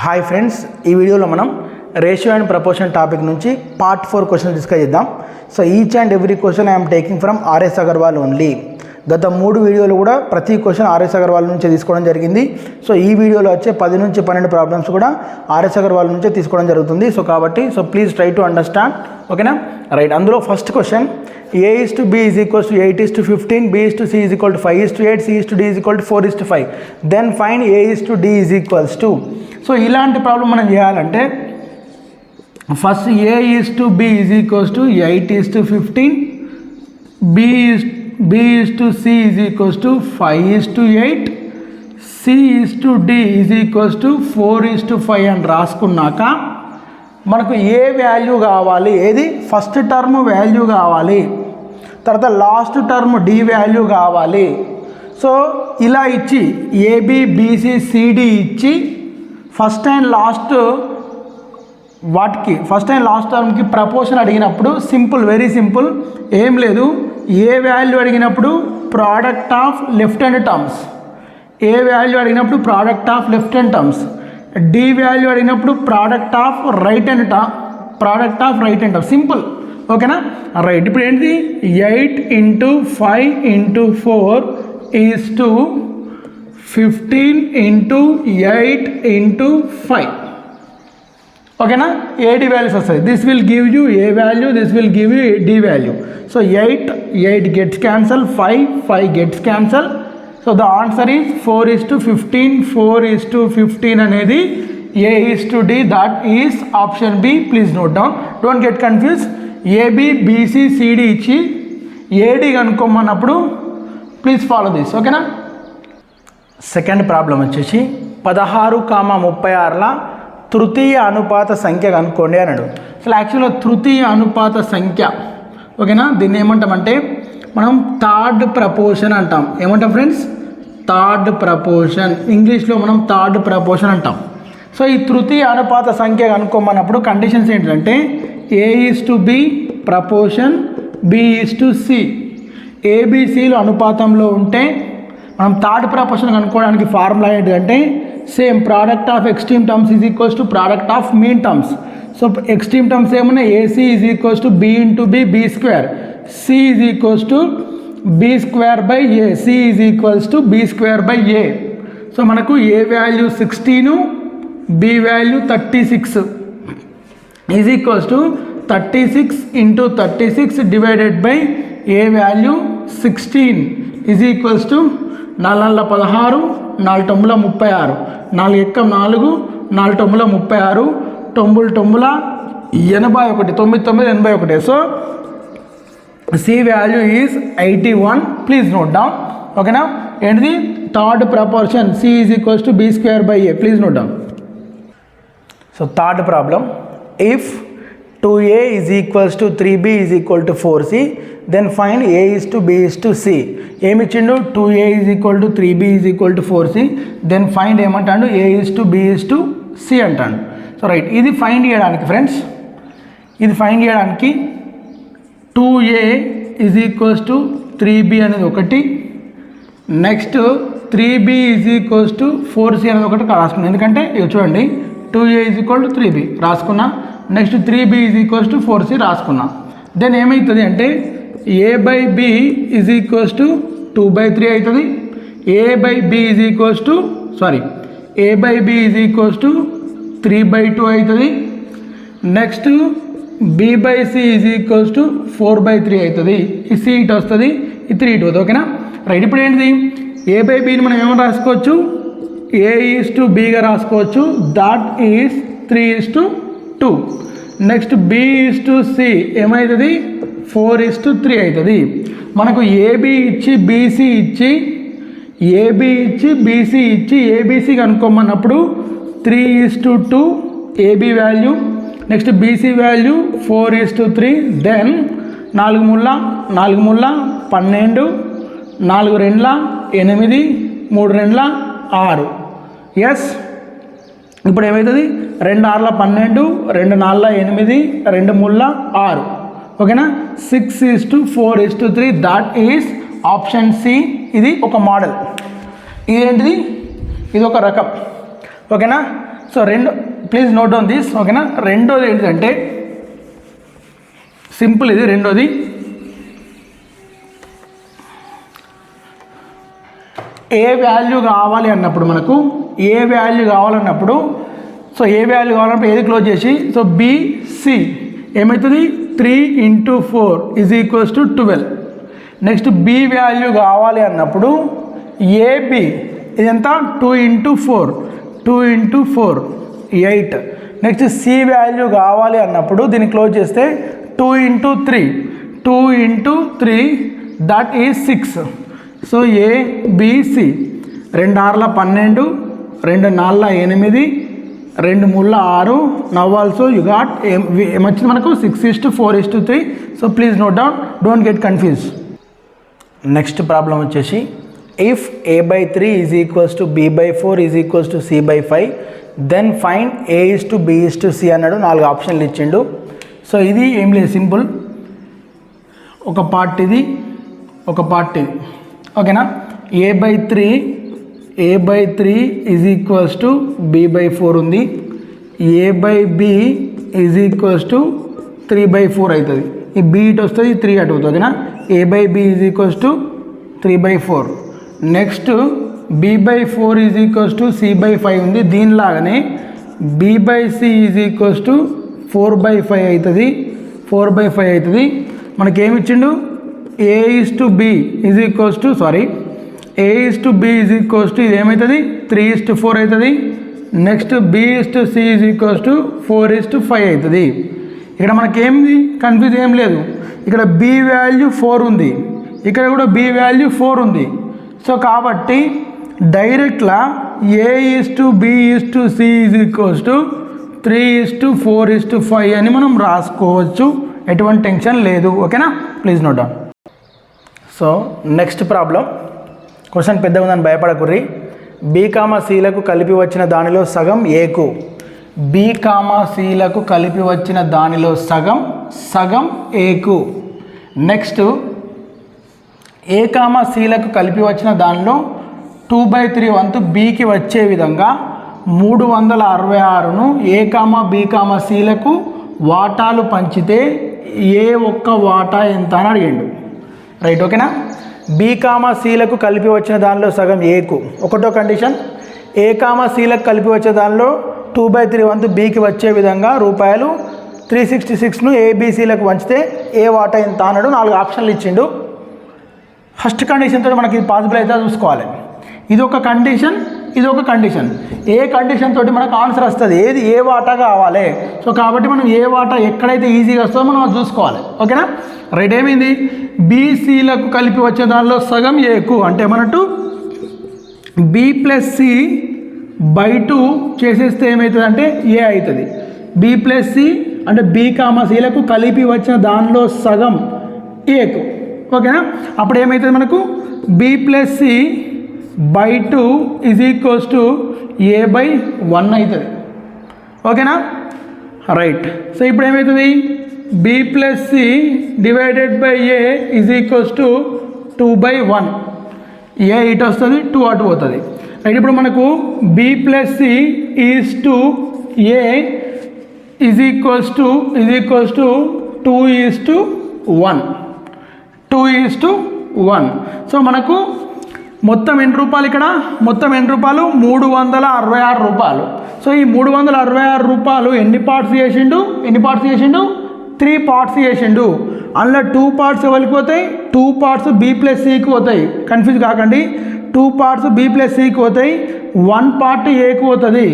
Hi friends, ఈ వీడియోలో మనం రేషియో అండ్ ప్రపోర్షన్ టాపిక్ నుంచి పార్ట్ 4 క్వశ్చన్ డిస్కస్ చేద్దాం. So each and every question I'm taking from RS Agarwal only. గత 3 వీడియోలు కూడా ప్రతి క్వశ్చన్ ఆర్ఎస్ అగర్వాల్ నుంచే తీసుకోవడం జరిగింది. సో ఈ వీడియోలో వచ్చే 10 నుంచి 12 ప్రాబ్లమ్స్ కూడా ఆర్ఎస్ అగర్వాల్ నుంచే తీసుకోవడం జరుగుతుంది. సో కాబట్టి ప్లీజ్ ట్రై టు అండర్స్టాండ్. ఓకేనా? రైట్. అందులో first question A/B is equals to 8:15, B/C is equal to 5:8, C/D is equal to 4:5. Then find A/D is equals to. So ఇలాంటి ప్రాబ్లం మనం చేయాలంటే first A/B is equals to 8:15, B/C is equals to 5:8, C/D is equals to 4:5 అని రాసుకున్నాక మనకు ఏ value కావాలి, ఏది first term value కావాలి, తర్వాత last term d value కావాలి. సో ఇలా ఇచ్చి ఏబి బీసీ సిడి ఇచ్చి ఫస్ట్ అండ్ లాస్ట్ టర్మ్కి ప్రపోర్షన్ అడిగినప్పుడు సింపుల్, వెరీ సింపుల్, ఏం లేదు. ఏ వాల్యూ అడిగినప్పుడు product of left hand terms, a value అడిగినప్పుడు product of left hand terms, d value అడిగినప్పుడు product of right hand term. Simple. ఓకేనా? Right. ఇప్పుడు ఏంటి 8 × 5 × 4 ఈజ్ టు 15 × 8 × 5. ఓకేనా? ఏడి వాల్యూస్ వస్తాయి. This will give you A value, this will give you D value. So 8 gets cancel, 5 gets cancel. So the answer is 4:15. 4:15 అనేది A/D. That is option B. Please note down, don't get confuse. AB BC CD ఇచ్చి AD కనుక్కోమన్నప్పుడు please follow this. ఓకేనా? Second problem వచ్చేసి 16,36ల తృతీయ అనుపాత సంఖ్య కనుక్కోండి అన్నాడు. అసలు యాక్చువల్గా తృతీయ అనుపాత సంఖ్య, ఓకేనా, దీన్ని ఏమంటామంటే మనం థర్డ్ ప్రపోర్షన్ అంటాం. ఏమంటాం ఫ్రెండ్స్? Third proportion. ఇంగ్లీష్లో మనం థర్డ్ ప్రపోర్షన్ అంటాం. సో ఈ తృతీయ అనుపాత సంఖ్య కనుక్కోమన్నప్పుడు కండిషన్స్ ఏంటంటే A/B ప్రపోర్షన్, B/C. ABCలు అనుపాతంలో ఉంటే మనం థర్డ్ ప్రపోర్షన్ కనుక్కోవడానికి ఫార్ములా ఏంటంటే same product of extreme terms is equals to product of mean terms. So extreme terms ఏమన్నా AC is equals to B × B, B². C is equals to B²/A. C is equals to B²/A. So మనకు A value 16, B value 36 is equals to 36 × 36 divided by A value 16 is equals to 4 16, 4 36, 4 ఎక్క 4, 4 36, 9 9 81, 9 9 81. So C value is 81. Please note down. Okay now, and the third proportion C is equals to B²/A. Please note down. So third problem, if 2A is equals to 3B is equal to 4C, then find A/B / C. ఏమి ఇచ్చిండు? 2A is equal to 3B is equal to 4C. then find ఏమంటాడు? A/B / C అంటాడు. So right, ఇది find చేయడానికి friends, ఇది find చేయడానికి 2A is equals to 3B అనేది ఒకటి, next 3B is equals to 4C అనేది ఒకటి రాసుకున్నాం. ఎందుకంటే ఇక చూడండి, 2A is equal to 3B రాసుకున్నా, next 3B is equals to 4C రాసుకున్నా. దెన్ ఏమవుతుంది అంటే A/B is equals to 2/3 అవుతుంది. A/B is equals to 3/2 అవుతుంది. Next B/C is equals to 4/3 అవుతుంది. ఈ C ఇటు వస్తుంది, ఈ 3 ఇటు అవుతుంది. ఓకేనా? రైట్. ఇప్పుడు ఏంటిది? A/Bని మనం ఏమైనా రాసుకోవచ్చు? A/Bగా రాసుకోవచ్చు. That is 3:2. నెక్స్ట్ B/C ఏమవుతుంది? 4:3 అవుతుంది. మనకు AB ఇచ్చి BC ఇచ్చి ABC కనుక్కోమన్నప్పుడు 3:2 AB value, next BC value 4:3. Then 4 3 4 3 12, 4 2 8, 3 2 6. Yes. ఇప్పుడు ఏమవుతుంది? 2 6 12, 2 4 8, 2 3 6. ఓకేనా? 6:4:3. That is option C. ఇది ఒక మోడల్. ఇదేంటిది? ఇది ఒక రకం. ఓకేనా? So please note down this, ఓకేనా. రెండోది ఏంటంటే సింపుల్, ఇది రెండోది. ఏ వాల్యూ కావాలి అన్నప్పుడు మనకు, ఏ వాల్యూ కావాలన్నప్పుడు, సో ఏ వాల్యూ కావాలన్నప్పుడు ఏది క్లోజ్ చేసి, సో BC ఏమవుతుంది 3 × 4 = 12. నెక్స్ట్ B వాల్యూ కావాలి అన్నప్పుడు AB ఇదంతా 2 × 4 2 × 4 8. నెక్స్ట్ C వాల్యూ కావాలి అన్నప్పుడు దీన్ని క్లోజ్ చేస్తే 2 × 3 2 × 3 that is 6. So ABC 2 6 12 2 4 8 2 3 6. Now also you got ఏమొచ్చింది మనకు 6:4:3. So please note down, don't get confuse. Next problem వచ్చేసి if A/3 = B/4 = C/5 then find A:B:C అన్నాడు. 4 ఆప్షన్లు ఇచ్చిండు. సో ఇది ఏం లేదు, సింపుల్. ఒక పార్ట్ ఇది, ఒక పార్ట్ ఇది, ఓకేనా. A/3 = B/4 ఉంది. A/B = 3/4 అవుతుంది. ఈ B ఇటు వస్తుంది, 3 అటు అవుతుంది, ఓకేనా. A/B = 3/4. నెక్స్ట్ B/4 = C/5 ఉంది. దీనిలాగానే B/C = 4/5 అవుతుంది, 4/5 అవుతుంది. మనకేమిచ్చిండు A:B ఇది ఏమవుతుంది 3:4 అవుతుంది. నెక్స్ట్ B:C = 4:5 అవుతుంది. ఇక్కడ మనకేంది కన్ఫ్యూజ్ ఏం లేదు. ఇక్కడ B వాల్యూ 4 ఉంది, ఇక్కడ కూడా B వాల్యూ 4 ఉంది. సో కాబట్టి డైరెక్ట్లా A:B:C = 3:4:5 అని మనం రాసుకోవచ్చు, ఎటువంటి టెన్షన్ లేదు, ఓకేనా. Please note down. So next problem, question పెద్దగా ఉందని భయపడకుర్రి. B,Cలకు కలిపి వచ్చిన దానిలో సగం Aకు, B,Cలకు కలిపి వచ్చిన దానిలో సగం Aకు. నెక్స్ట్ A,Cలకు కలిపి వచ్చిన దానిలో 2/3 వంతు Bకి వచ్చే విధంగా 366ను A,B,Cలకు వాటాలు పంచితే ఏ ఒక్క వాటా ఎంత అని అడిగిండు, రైట్, ఓకేనా. B,Cలకు కలిపి వచ్చిన దానిలో సగం Aకు, ఒకటో కండిషన్. A,Cలకు కలిపి వచ్చే దానిలో 2/3 వంతు Bకి వచ్చే విధంగా రూపాయలు 366ను ABCలకు పంచితే ఏ వాటా ఎంత అన్నాడు. 4 ఆప్షన్లు ఇచ్చిండు. ఫస్ట్ కండిషన్ తోటి మనకి ఇది పాసిబుల్ అయితే చూసుకోవాలి. ఇది ఒక కండిషన్, ఇది ఒక కండిషన్. ఏ కండిషన్ తోటి మనకు ఆన్సర్ వస్తుంది, ఏది ఏ వాటా కావాలి. సో కాబట్టి మనం ఏ వాటా ఎక్కడైతే ఈజీగా వస్తుందో మనం అది చూసుకోవాలి, ఓకేనా. రైట్, ఏమైంది BCలకు కలిపి వచ్చే దానిలో సగం Aకు అంటే మనట్టు B+C/2 చేసేస్తే ఏమవుతుంది అంటే A అవుతుంది. B+C అంటే B,Cలకు కలిపి వచ్చిన దానిలో సగం Aకు, ఓకేనా. అప్పుడు ఏమవుతుంది మనకు B+C/2 = A/1 అవుతుంది, ఓకేనా. రైట్, సో ఇప్పుడు ఏమవుతుంది B+C / A = 2/1. A ఇటు వస్తుంది, 2 అటు పోతుంది, రైట్. ఇప్పుడు మనకు B+C = A = 2:1. 2:1. సో మనకు మొత్తం ఎన్ని రూపాయలు, ఇక్కడ మొత్తం ఎన్ని రూపాయలు 366 రూపాయలు. సో ఈ 366 రూపాయలు ఎన్ని పార్ట్స్ చేసిండు 3 పార్ట్స్ చేసిండు. అందులో 2 పార్ట్స్ ఎవరికి పోతాయి, 2 పార్ట్స్ B+Cకి పోతాయి, కన్ఫ్యూజ్ కాకండి. 2 పార్ట్స్ B+Cకి పోతాయి, 1 పార్ట్ Aకి పోతుంది.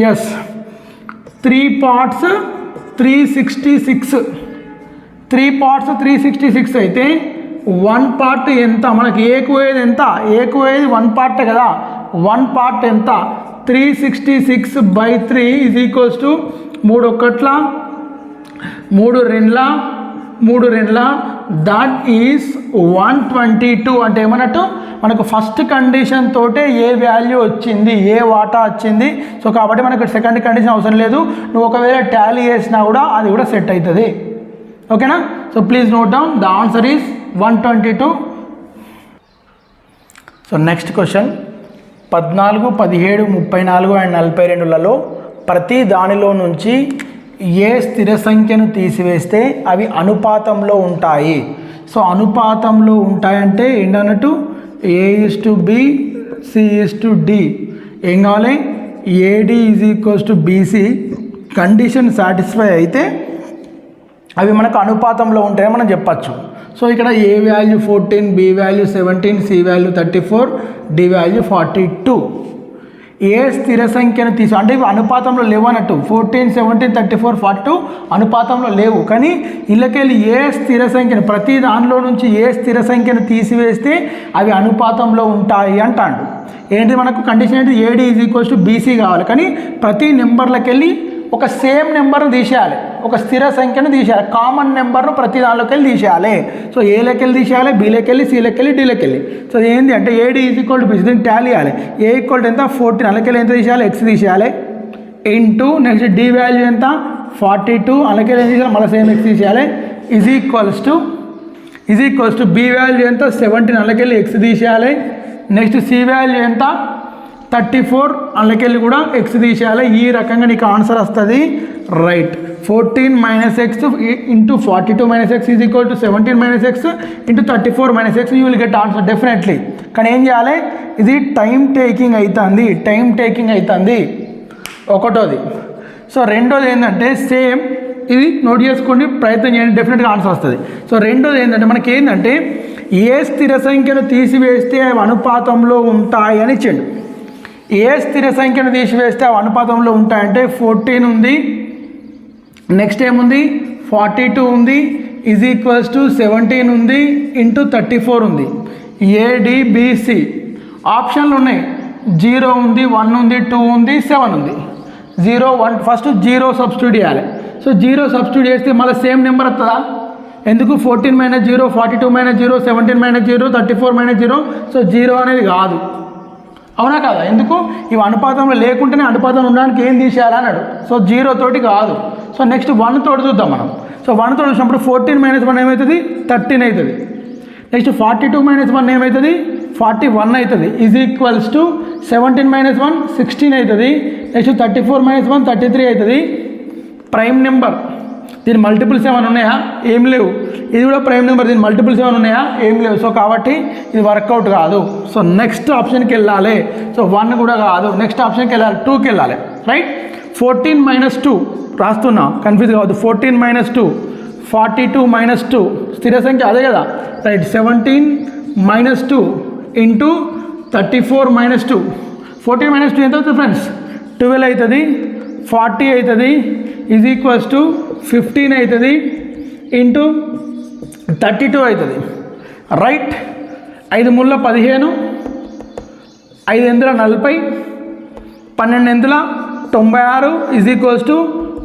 ఎస్, 3 పార్ట్స్ 366, 3 పార్ట్స్ 366 అయితే 1 పార్ట్ ఎంత మనకి Aకు పోయేది ఎంత, Aకు పోయేది 1 పార్ట్ కదా. 1 పార్ట్ ఎంత 366/3 = 3 1 3 2 దట్ ఈస్ 122. అంటే ఏమన్నట్టు మనకు ఫస్ట్ కండిషన్ తోటే ఏ వాల్యూ వచ్చింది, ఏ వాటా వచ్చింది. సో కాబట్టి మనకు సెకండ్ కండిషన్ అవసరం లేదు. నువ్వు ఒకవేళ టాలీ చేసినా కూడా అది కూడా సెట్ అవుతుంది, ఓకేనా. So please note down, the answer is 122. So next question 14, 17, 34 and 42లలో ప్రతి దానిలో నుంచి ఏ స్థిర సంఖ్యను తీసివేస్తే అవి అనుపాతంలో ఉంటాయి. సో అనుపాతంలో ఉంటాయంటే ఏంటన్నట్టు A:B, C:D. ఏం కావాలి? AD = BC కండిషన్ సాటిస్ఫై అయితే అవి మనకు అనుపాతంలో ఉంటాయని మనం చెప్పచ్చు. సో ఇక్కడ A value 14, B value 17, C value 34, D value 42. ఏ స్థిర సంఖ్యను అంటే ఇవి అనుపాతంలో లేవు అన్నట్టు. 14, 17, 34, 42 అనుపాతంలో లేవు. కానీ ఇళ్ళకెళ్ళి ఏ స్థిర సంఖ్యను ప్రతి దానిలో నుంచి ఏ స్థిర సంఖ్యను తీసివేస్తే అవి అనుపాతంలో ఉంటాయి అంటాడు. ఏంటి మనకు కండిషన్ ఏంటి? AD = BC కావాలి. కానీ ప్రతి నెంబర్లకెళ్ళి ఒక సేమ్ నెంబర్ను తీసేయాలి, ఒక స్థిర సంఖ్యను తీసేయాలి, కామన్ నెంబర్ను ప్రతి దానిలోకి వెళ్ళి తీసేయాలి. సో ఏలోకి తీసేయాలి, బీలోకి, సిలోకి, డీలోకి. సో ఏంటి అంటే AD = BC, దీన్ని టాలీ చేయాలి. A = ఎంత? 14, అలాకెళ్ళి ఎంత తీసేయాలి? X తీసేయాలి ఇంటూ నెక్స్ట్ D వాల్యూ ఎంత? 42, అలాకెళ్ళి ఏం తీసేయాలి? మళ్ళీ సేమ్ X తీసేయాలి is equals to B value ఎంత? 17, అలాకెళ్ళి X తీసేయాలి. నెక్స్ట్ C వాల్యూ ఎంత? 34, అందులోకెళ్ళి కూడా X తీసేయాలి. ఈ రకంగా నీకు ఆన్సర్ వస్తుంది. Right. 14 - X into 42 - X is equal to 17 - X into 34 - X you will get answer definitely. కానీ ఏం చేయాలి? ఇది టైం టేకింగ్ అవుతుంది ఒకటోది. సో రెండోది ఏంటంటే సేమ్ ఇది నోట్ చేసుకోండి, ప్రయత్నం చేయండి, డెఫినెట్గా ఆన్సర్ వస్తుంది. సో రెండోది ఏంటంటే మనకి ఏంటంటే ఏ స్థిర సంఖ్యను తీసివేస్తే అవి అనుపాతంలో ఉంటాయి అని ఇచ్చిండు. ఏ స్థిర సంఖ్యను తీసివేస్తే అవి అనుపాతంలో ఉంటాయంటే 14 ఉంది, నెక్స్ట్ ఏముంది? 42 ఉంది, ఈజ్ ఈక్వల్స్ టు 17 ఉంది ఇంటూ 34 ఉంది. ADBC ఆప్షన్లు ఉన్నాయి. 0 ఉంది, 1 ఉంది, 2 ఉంది, 7 ఉంది. 0, 1 ఫస్ట్ 0 సబ్స్టిట్యూట్ చేయాలి. సో 0 సబ్స్టిట్యూట్ చేస్తే మళ్ళీ సేమ్ నెంబర్ వస్తుందా? ఎందుకు? 14 - 0, 42 - 0, 17 - 0, 34 - 0. సో 0 అనేది కాదు, అవునా కాదా? ఎందుకు? ఇవి అనుపాతంలో లేకుంటేనే అనుపాతం ఉండడానికి ఏం తీసేయాలన్నాడు. సో 0 తోటి కాదు. సో నెక్స్ట్ 1 తోటి చూద్దాం మనం. సో 1 తోటి చూసినప్పుడు 14 - 1 ఏమవుతుంది? 13 అవుతుంది. నెక్స్ట్ 42 - 1 ఏమవుతుంది? 41 అవుతుంది. ఈజ్ ఈక్వల్స్ టు 17 - 1 16 అవుతుంది. నెక్స్ట్ 34 - 1 33 అవుతుంది. ప్రైమ్ నెంబర్, దీని మల్టిపుల్స్ ఏమైనా ఉన్నాయా? ఏం లేవు. ఇది కూడా ప్రైమ్ నెంబర్, దీని మల్టిపుల్స్ ఏమైనా ఉన్నాయా? ఏం లేవు. సో కాబట్టి ఇది వర్కౌట్ కాదు. సో నెక్స్ట్ ఆప్షన్కి వెళ్ళాలి. సో 1 కూడా కాదు, నెక్స్ట్ ఆప్షన్కి వెళ్ళాలి, 2కి వెళ్ళాలి. రైట్. 14 - 2 రాస్తున్నా, కన్ఫ్యూజ్ కావద్దు. 14 - 2, 42 - 2 స్థిర సంఖ్య అదే కదా. రైట్. 17 - 2 ఇంటూ 34 - 2. 14 - 2 ఎంత అవుతుంది ఫ్రెండ్స్? 12 అవుతుంది. 40 అవుతుంది. ఈజ్ ఈక్వల్స్ టు 15 అవుతుంది ఇంటూ 32 అవుతుంది. రైట్. 5 ముళ్ళ 15, 5 ఎందుల 40, 12 ఎందుల 96 ఈజ్ ఈక్వల్స్ టు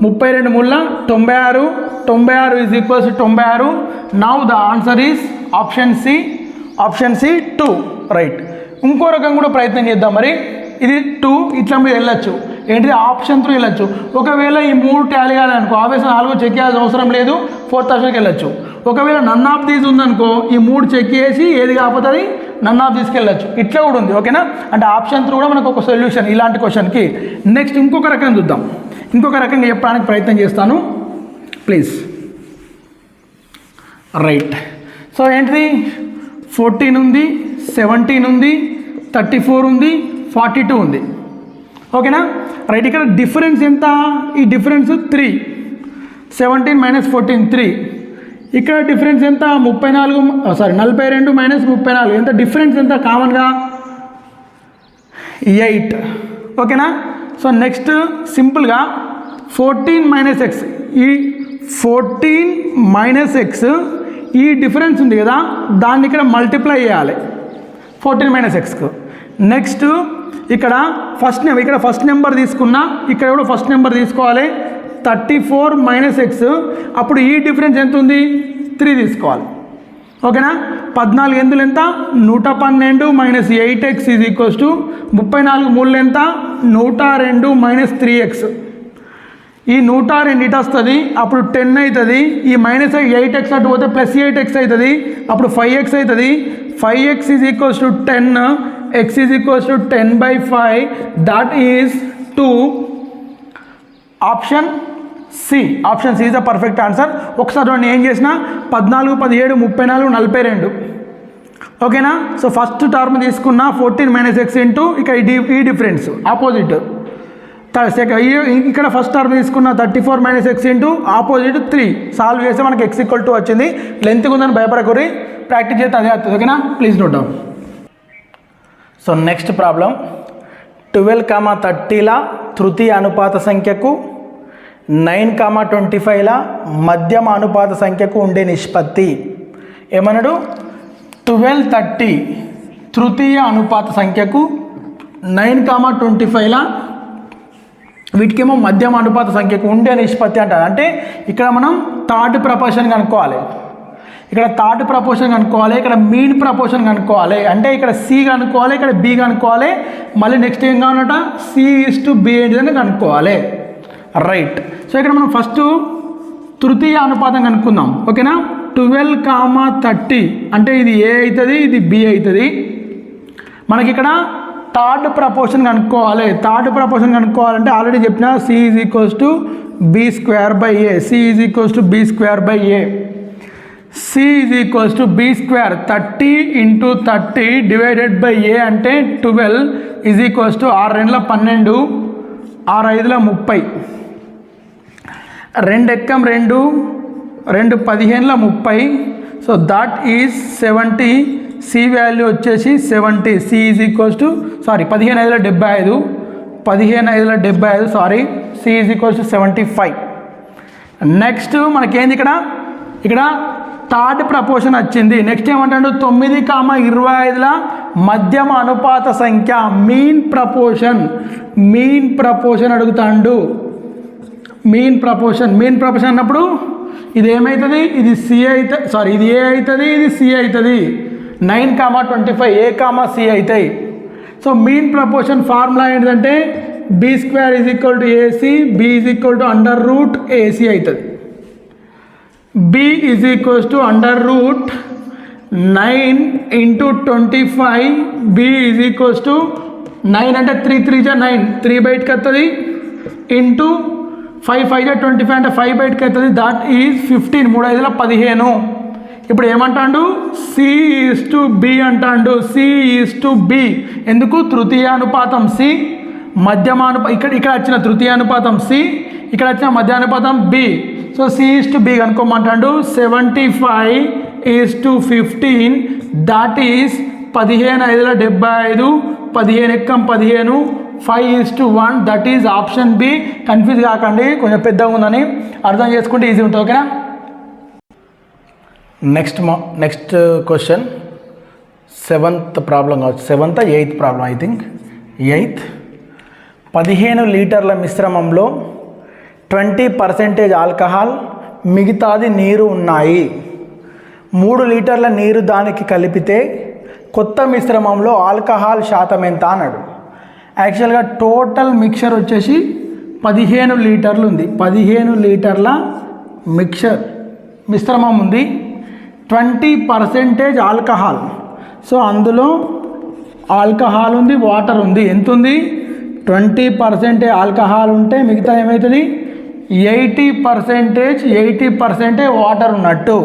32 ముళ్ళ 96, 96 is equals to 96. Now the answer is option C 2. Right. ఇంకో రకం కూడా ప్రయత్నం చేద్దాం. మరి ఇది 2 ఇట్లా మీరు వెళ్ళచ్చు. ఏంటిది? ఆప్షన్ 3 వెళ్ళచ్చు. ఒకవేళ ఈ 3 టాలీ కాదనుకో, ఆబ్వియస్గా 4 చెక్ చేయాల్సిన అవసరం లేదు, 4th ఆప్షన్కి వెళ్ళచ్చు. ఒకవేళ నన్ ఆఫ్ దీస్ ఉందనుకో, ఈ 3 చెక్ చేసి ఏది కాకపోతే అది నన్ ఆఫ్ తీసుకెళ్ళచ్చు. ఇట్లా కూడా ఉంది. ఓకేనా? అంటే ఆప్షన్ 3 కూడా మనకు ఒక సొల్యూషన్ ఇలాంటి క్వశ్చన్కి. నెక్స్ట్ ఇంకొక రకం చూద్దాం. ఇంకొక రకంగా చెప్పడానికి ప్రయత్నం చేస్తాను ప్లీజ్. రైట్. సో ఏంటిది? 14 ఉంది, 17 ఉంది, 34 ఉంది, 42 ఉంది. ఓకేనా? రైట్. ఇక్కడ డిఫరెన్స్ ఎంత? ఈ డిఫరెన్స్ 3. 17 - 14 3. ఇక్కడ డిఫరెన్స్ ఎంత? 42 - 34 ఎంత డిఫరెన్స్? ఎంత కామన్గా? 8. ఓకేనా? సో నెక్స్ట్ సింపుల్గా 14 - X, ఈ 14 - X ఈ డిఫరెన్స్ ఉంది కదా, దాన్ని ఇక్కడ మల్టిప్లై చేయాలి 14 - Xకు. నెక్స్ట్ ఇక్కడ ఫస్ట్ నెంబర్ తీసుకున్నా, ఇక్కడ కూడా ఫస్ట్ నెంబర్ తీసుకోవాలి 34 - X. అప్పుడు ఈ డిఫరెన్స్ ఎంత ఉంది? 3 తీసుకోవాలి. ఓకేనా? 14 ఎందులు ఎంత? 112 - 8x ఈజ్ ఈక్వల్స్ టు 34 మూడు ఎంత? 102 - 3x. ఈ 102 ఇటు వస్తుంది, అప్పుడు 10 అవుతుంది. ఈ -8x అటు పోతే +8x అవుతుంది, అప్పుడు 5x అవుతుంది. 5x is equals to 10, x is equals to 10/5, that is 2. Option C is the perfect answer. ఒకసారి నేను ఏం చేసిన 14, 17, 34, 42 ఓకేనా. సో ఫస్ట్ టర్మ్ తీసుకున్న 14 - x ఇంటూ ఇక ఈ డిఫరెన్స్ ఆపోజిట్. ఇక్కడ ఫస్ట్ టర్మ్ తీసుకున్న 34 - x ఇంటూ ఆపోజిట్ 3 సాల్వ్ చేస్తే మనకి x = 2 వచ్చింది. లెంత్ ఉందని భయపడకూరి, ప్రాక్టీస్ చేస్తే అదే అవుతుంది ఓకేనా. Please note down. So next problem 12,30ల తృతీయ అనుపాత సంఖ్యకు 9,25ల మధ్యమ అనుపాత సంఖ్యకు ఉండే నిష్పత్తి. ఏమన్నాడు? 1230 తృతీయ అనుపాత సంఖ్యకు 9,25ల వీటికేమో మధ్యమ అనుపాత సంఖ్యకు ఉండే నిష్పత్తి అంటారు. అంటే ఇక్కడ మనం థర్డ్ ప్రపోర్షన్ కనుక్కోవాలి, ఇక్కడ థర్డ్ ప్రపోర్షన్ కనుక్కోవాలి, ఇక్కడ మీన్ ప్రపోర్షన్ కనుక్కోవాలి. అంటే ఇక్కడ సి కనుక్కోవాలి, ఇక్కడ బి కనుక్కోవాలి, మళ్ళీ నెక్స్ట్ ఏం కావాలట C/B ఏంటిదని కనుక్కోవాలి. రైట్. సో ఇక్కడ మనం ఫస్ట్ తృతీయ అనుపాతం కనుక్కుందాం ఓకేనా. 12,30 అంటే ఇది ఏ అవుతుంది, ఇది బి అవుతుంది. మనకి ఇక్కడ థర్డ్ ప్రపోర్షన్ కనుక్కోవాలి. థర్డ్ ప్రపోర్షన్ కనుక్కోవాలంటే ఆల్రెడీ చెప్పిన C = B²/A. C = B²/A. C = B². 30 × 30 divided by A అంటే 12 = 6 2 12, 6 5 30. 2 ఎక్కం 2, 2 15 30. So that is 70. C value వచ్చేసి 70. C = 15 5 75, 15 5 75 sorry. C = 75. నెక్స్ట్ మనకేంది ఇక్కడ థర్డ్ ప్రపోర్షన్ వచ్చింది. నెక్స్ట్ ఏమంటాడు 9,25ల మధ్యమ అనుపాత సంఖ్య మీన్ ప్రపోర్షన్ అడుగుతాడు. మీన్ ప్రపోర్షన్ అన్నప్పుడు ఇది ఏమవుతుంది, ఇది సి అయితే ఇది ఏ అవుతుంది, ఇది సి అవుతుంది. 9,25 A, C అవుతాయి. సో మీన్ ప్రపోర్షన్ ఫార్ములా ఏంటంటే B² = AC, B = √AC అవుతుంది. B = √9 × 25. B = 9 అంటే 3 3 9, 3 బయటకు వస్తుంది, ఇంటూ 5 5 25 అంటే 5 బయటకు వస్తుంది. That is 15. 3 5 15. ఇప్పుడు ఏమంటాడు C/B అంటాడు. C/B ఎందుకు? తృతీయ అనుపాతం C, మధ్యమ ఇక్కడ వచ్చిన తృతీయ అనుపాతం C, ఇక్కడ వచ్చిన మధ్య అనుపాతం B. సో C/B కనుక్కోమంటాడు. 75 = 15 దట్ ఈజ్ 15 5 75, 15 ఎక్కం 15, 5:1 that is option B. Confuse కాకండి, కొంచెం పెద్దగా ఉందని అర్థం చేసుకుంటే ఈజీ ఉంటుంది ఓకేనా. నెక్స్ట్ క్వశ్చన్ 7th ప్రాబ్లం కావచ్చు, 7th 8th problem I think 8th. 15 లీటర్ల మిశ్రమంలో 20% ఆల్కహాల్, మిగతాది నీరు ఉన్నాయి. 3 లీటర్ల నీరు దానికి కలిపితే కొత్త మిశ్రమంలో ఆల్కహాల్ శాతం ఎంత అన్నాడు. యాక్చువల్గా టోటల్ మిక్చర్ వచ్చేసి 15 లీటర్లు ఉంది. 15 లీటర్ల మిశ్రమం ఉంది. 20% ఆల్కహాల్. సో అందులో ఆల్కహాల్ ఉంది, వాటర్ ఉంది. ఎంత ఉంది? 20% ఆల్కహాల్ ఉంటే మిగతా ఏమవుతుంది? 80% వాటర్ ఉన్నట్టు.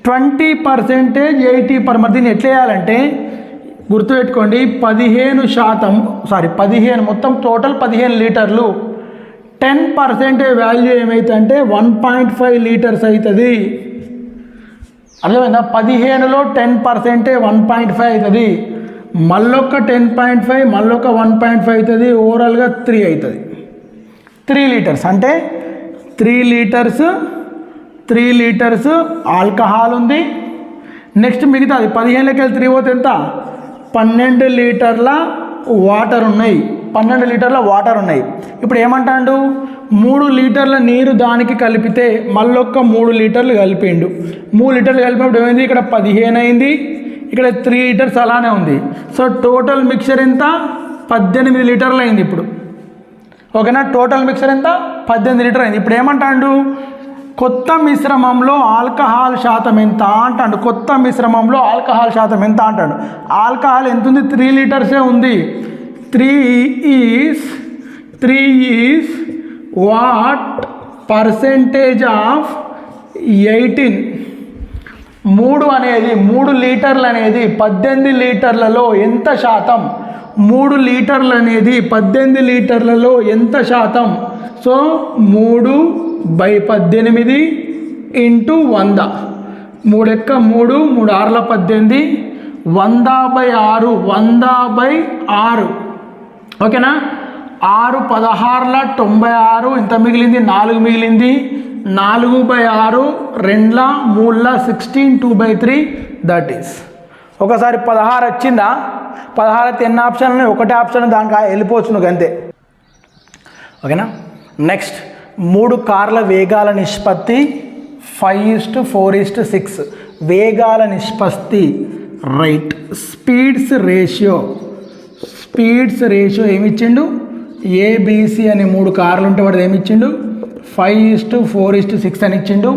20% 80%. మరి దీన్ని ఎట్లా చేయాలంటే గుర్తుపెట్టుకోండి, 15 మొత్తం టోటల్ 15 లీటర్లు. 10% వాల్యూ ఏమవుతుందంటే 1.5 లీటర్స్ అవుతుంది. అర్థమైందా? 15లో 10% 1.5 అవుతుంది. మళ్ళొక్క 10.5, మళ్ళొక 1.5 అవుతుంది. ఓవరాల్గా 3 అవుతుంది. 3 లీటర్స్ అంటే 3 లీటర్స్ ఆల్కహాల్ ఉంది. నెక్స్ట్ మిగతాది 15లోకి 3 పోతే ఎంత? 12 లీటర్ల వాటర్ ఉన్నాయి. 12 లీటర్ల వాటర్ ఉన్నాయి. ఇప్పుడు ఏమంటాడు? 3 లీటర్ల నీరు దానికి కలిపితే మళ్ళొక్క 3 లీటర్లు కలిపిండు. 3 లీటర్లు కలిపినప్పుడు ఏమైంది? ఇక్కడ 15 అయింది, ఇక్కడ 3 లీటర్స్ అలానే ఉంది. సో టోటల్ మిక్చర్ ఎంత? 18 లీటర్లు అయింది ఇప్పుడు. ఓకేనా? టోటల్ మిక్చర్ ఎంత? 18 లీటర్ అయింది. ఇప్పుడు ఏమంటాడు? కొత్త మిశ్రమంలో ఆల్కహాల్ శాతం ఎంత అంటాడు. కొత్త మిశ్రమంలో ఆల్కహాల్ శాతం ఎంత అంటాడు. ఆల్కహాల్ ఎంత ఉంది? 3 లీటర్సే ఉంది. 3 ఈజ్ వాట్ పర్సెంటేజ్ ఆఫ్ 18 3 లీటర్లు అనేది 18 లీటర్లలో ఎంత శాతం? 3 లీటర్లు అనేది 18 లీటర్లలో ఎంత శాతం? So 3/18 into 100. 3 ఎక్క 3, 3 6ల 18, 100/6, 100/6. ఓకేనా? 6 16ల 96, ఇంత మిగిలింది 4 మిగిలింది. 4/6, 2ల 3ల 16, 2/3 దట్ ఈస్. ఒకసారి 16 వచ్చిందా? 16 అయితే ఎన్ని ఆప్షన్లు ఉన్నాయి? ఒకటే ఆప్షన్, దానికి వెళ్ళిపోవచ్చు నువ్వు అంతే. ఓకేనా? నెక్స్ట్ 3 కార్ల వేగాల నిష్పత్తి 5:4:6. వేగాల నిష్పత్తి రైట్. స్పీడ్స్ రేషియో ఏమిచ్చిండు? ఏబిసి అనే 3 కార్లు ఉంటే వాడు ఏమిచ్చిండు? 5:4:6 అని ఇచ్చిండు.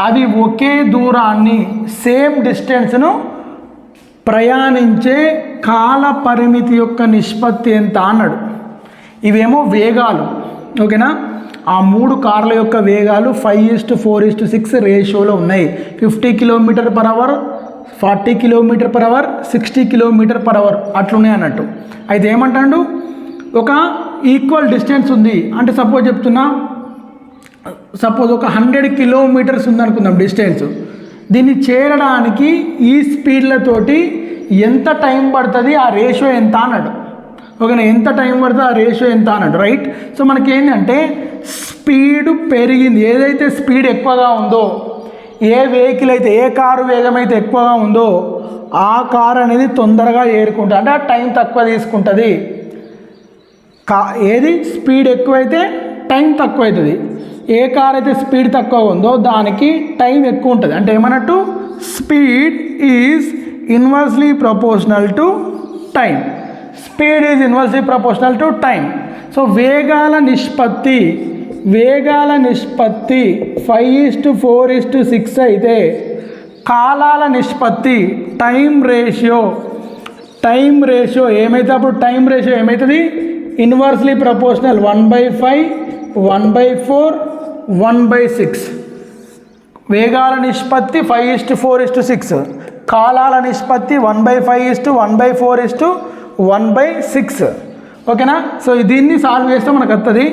అవి ఒకే దూరాన్ని సేమ్ డిస్టెన్స్ను ప్రయాణించే కాల పరిమితి యొక్క నిష్పత్తి ఎంత అన్నాడు. ఇవేమో వేగాలు. ఓకేనా? ఆ 3 కార్ల యొక్క వేగాలు 5:4:6 రేషియోలో ఉన్నాయి. 50 km/h, 40 km/h, 60 km/h అట్లున్నాయి అన్నట్టు. అయితే ఏమంటాడు? ఒక ఈక్వల్ డిస్టెన్స్ ఉంది అంటే సపోజ్ ఒక 100 కిలోమీటర్స్ ఉందనుకుందాం డిస్టెన్స్. దీన్ని చేరడానికి ఈ స్పీడ్లతోటి ఎంత టైం పడుతుంది, ఆ రేషియో ఎంత అన్నాడు. ఓకేనా? ఎంత టైం పడుతుంది, ఆ రేషియో ఎంత అన్నాడు. రైట్. సో మనకేంటంటే స్పీడ్ పెరిగింది. ఏదైతే స్పీడ్ ఎక్కువగా ఉందో, ఏ వెహికల్ అయితే, ఏ కారు వేగం అయితే ఎక్కువగా ఉందో ఆ కారు అనేది తొందరగా ఏరుకుంటుంది, అంటే ఆ టైం తక్కువ తీసుకుంటుంది. ఏది స్పీడ్ ఎక్కువైతే టైం తక్కువ అవుతుంది. ఏ కార్ అయితే స్పీడ్ తక్కువ ఉందో దానికి టైం ఎక్కువ ఉంటుంది. అంటే ఏమన్నట్టు? Speed is inversely proportional to time. Speed is inversely proportional to time. So వేగాల నిష్పత్తి 5:4:6 అయితే కాలాల నిష్పత్తి టైం రేషియో ఏమైతే అప్పుడు టైం రేషియో ఏమవుతుంది? Inversely proportional 1/5, 1/4, 1/6. వేగాల నిష్పత్తి 5:4:6, కాలాల నిష్పత్తి 1/5:1/4:1/6. ఓకేనా? సో దీన్ని సాల్వ్ చేస్తే మనకు వస్తుంది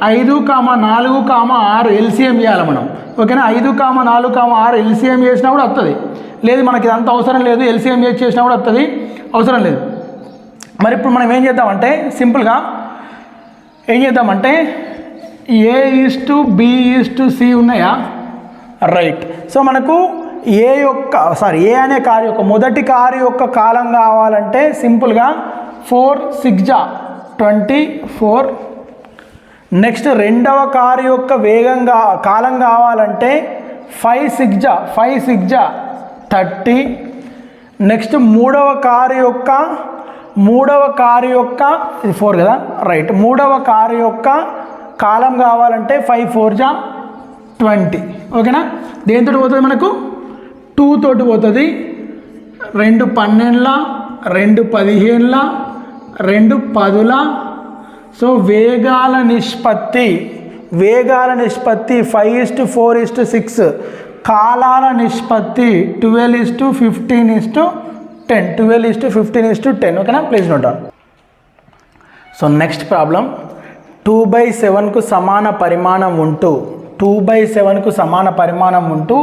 5, 4, 6 ఎల్సిఎం చేయాలి మనం. ఓకేనా? 5, 4, 6 ఎల్సిఎం చేసినా కూడా వస్తుంది. లేదు మనకి ఇదంతా అవసరం లేదు, ఎల్సిఎం చేసినా కూడా వస్తుంది, అవసరం లేదు. మరి ఇప్పుడు మనం ఏం చేద్దామంటే సింపుల్గా A:B:C ఉన్నాయా? రైట్. సో మనకు ఏ అనే కారు యొక్క మొదటి కారు యొక్క కాలం కావాలంటే సింపుల్గా 4 6 24. నెక్స్ట్ రెండవ కారు యొక్క కాలం కావాలంటే 5 6 30. నెక్స్ట్ మూడవ కారు యొక్క ఇది 4 కదా? రైట్. మూడవ కారు యొక్క కాలం కావాలంటే 5 4 20. ఓకేనా? దేంతో పోతుంది మనకు? 2 తోటి పోతుంది. 2 12, 2 15, 2 10. సో వేగాల నిష్పత్తి 5:4:6, కాలాల నిష్పత్తి 12:15:10. 12:15:10. ఓకేనా? Please note down. So next problem 2/7కు సమాన పరిమాణం ఉంటూ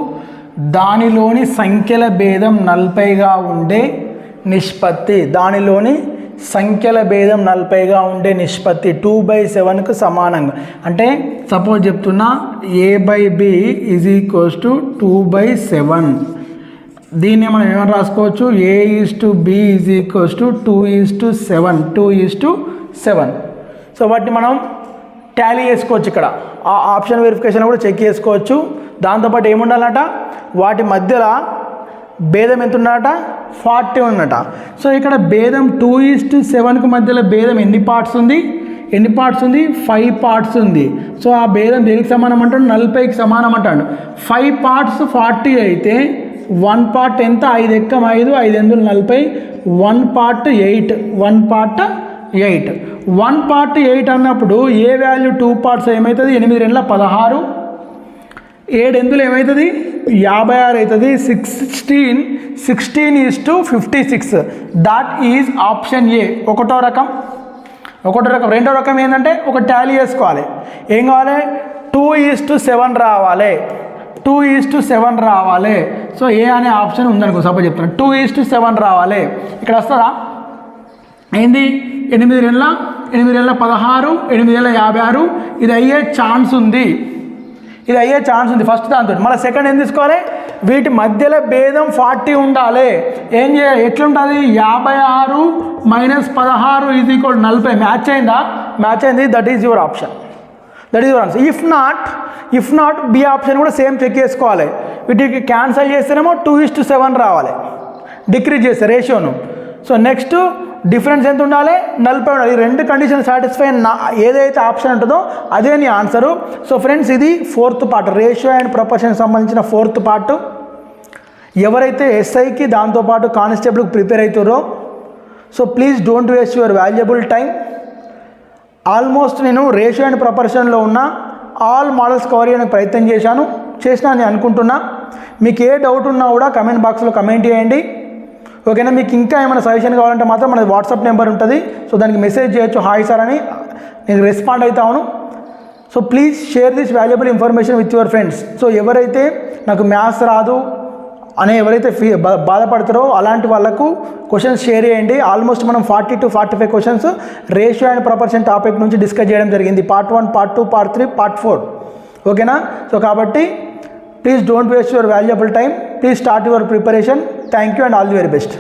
దానిలోని సంఖ్యల భేదం 40గా ఉండే నిష్పత్తి. 2/7కు సమానంగా అంటే సపోజ్ చెప్తున్నా A/B = 2/7. దీన్ని మనం ఏమైనా రాసుకోవచ్చు? A:B = 2:7. సో వాటిని మనం టాలీ చేసుకోవచ్చు. ఇక్కడ ఆ ఆప్షన్ వెరిఫికేషన్ కూడా చెక్ చేసుకోవచ్చు. దాంతోపాటు ఏముండాలన్నట? వాటి మధ్యలో భేదం ఎంత ఉన్నట? 40 ఉన్నట. సో ఇక్కడ భేదం 2:7కు మధ్యలో భేదం ఎన్ని పార్ట్స్ ఉంది? 5 పార్ట్స్ ఉంది. సో ఆ భేదం దేనికి సమానం అంటాడు? 40కి సమానం అంటాడు. 5 పార్ట్స్ 40 అయితే 1 పార్ట్ ఎంత? 5 ఎక్కం 5, 5 ఎందులు 40. 1 పార్ట్ 8, 1 పార్ట్ 8. 1 part 8 అన్నప్పుడు ఏ వాల్యూ 2 parts ఏమవుతుంది? 8 2 16, 7 ఎందులో ఏమవుతుంది? 56 అవుతుంది. 16:56. That is option A. ఒకటో రకం. రెండో రకం ఏంటంటే ఒక టాలీ చేసుకోవాలి. ఏం కావాలి? 2:7 రావాలి. 2:7 రావాలి. సో ఏ అనే ఆప్షన్ ఉందనుకో, సపోజ్ చెప్తాను 2:7 రావాలి. ఇక్కడ వస్తుందా? ఏంది? 8 2 16, 8 56. ఇది అయ్యే ఛాన్స్ ఉంది. ఫస్ట్ దాంతో. మళ్ళీ సెకండ్ ఏం తీసుకోవాలి? వీటి మధ్యలో భేదం 40 ఉండాలి. ఏం చేయాలి? ఎట్లుంటుంది? 56 - 16 = 40. మ్యాచ్ అయిందా? మ్యాచ్ అయింది. That is your option. Answer. If not be option కూడా సేమ్ చెక్ చేసుకోవాలి. వీటికి క్యాన్సల్ చేస్తేనేమో 2:7 రావాలి. డిక్రీజ్ చేస్తే రేషియోను. సో నెక్స్ట్ డిఫరెన్స్ ఎంత ఉండాలి? 40 ఉండాలి. ఈ రెండు కండిషన్ సాటిస్ఫై ఏదైతే ఆప్షన్ ఉంటుందో అదే నీ ఆన్సరు. సో ఫ్రెండ్స్, ఇది 4th part, ratio and proportion సంబంధించిన 4th పార్ట్. ఎవరైతే ఎస్ఐకి దాంతోపాటు కానిస్టేబుల్కి ప్రిపేర్ అవుతారో so please don't waste your valuable time. Almost నేను రేషియో అండ్ ప్రపోర్షన్లో ఉన్న ఆల్ మోడల్స్ కవర్ చేయడానికి ప్రయత్నం చేశాను అని అనుకుంటున్నా. మీకు ఏ డౌట్ ఉన్నా కూడా కమెంట్ బాక్స్లో కమెంట్ చేయండి. ఓకేనా? మీకు ఇంకా ఏమైనా సజెషన్ కావాలంటే మాత్రం మన వాట్సాప్ నెంబర్ ఉంటుంది. సో దానికి మెసేజ్ చేయొచ్చు, హాయ్ సార్ అని. నేను రెస్పాండ్ అవుతాను. So please share this valuable information with your friends. So ఎవరైతే నాకు మ్యాథ్స్ రాదు అనే ఎవరైతే బాధపడతారో అలాంటి వాళ్ళకు క్వశ్చన్స్ షేర్ చేయండి. ఆల్మోస్ట్ మనం 40 to 45 questions ratio and proportion topic నుంచి డిస్కస్ చేయడం జరిగింది. Part 1, Part 2, Part 3, Part 4. ఓకేనా? సో కాబట్టి please don't waste your valuable time. Please start your preparation. Thank you and all the very best.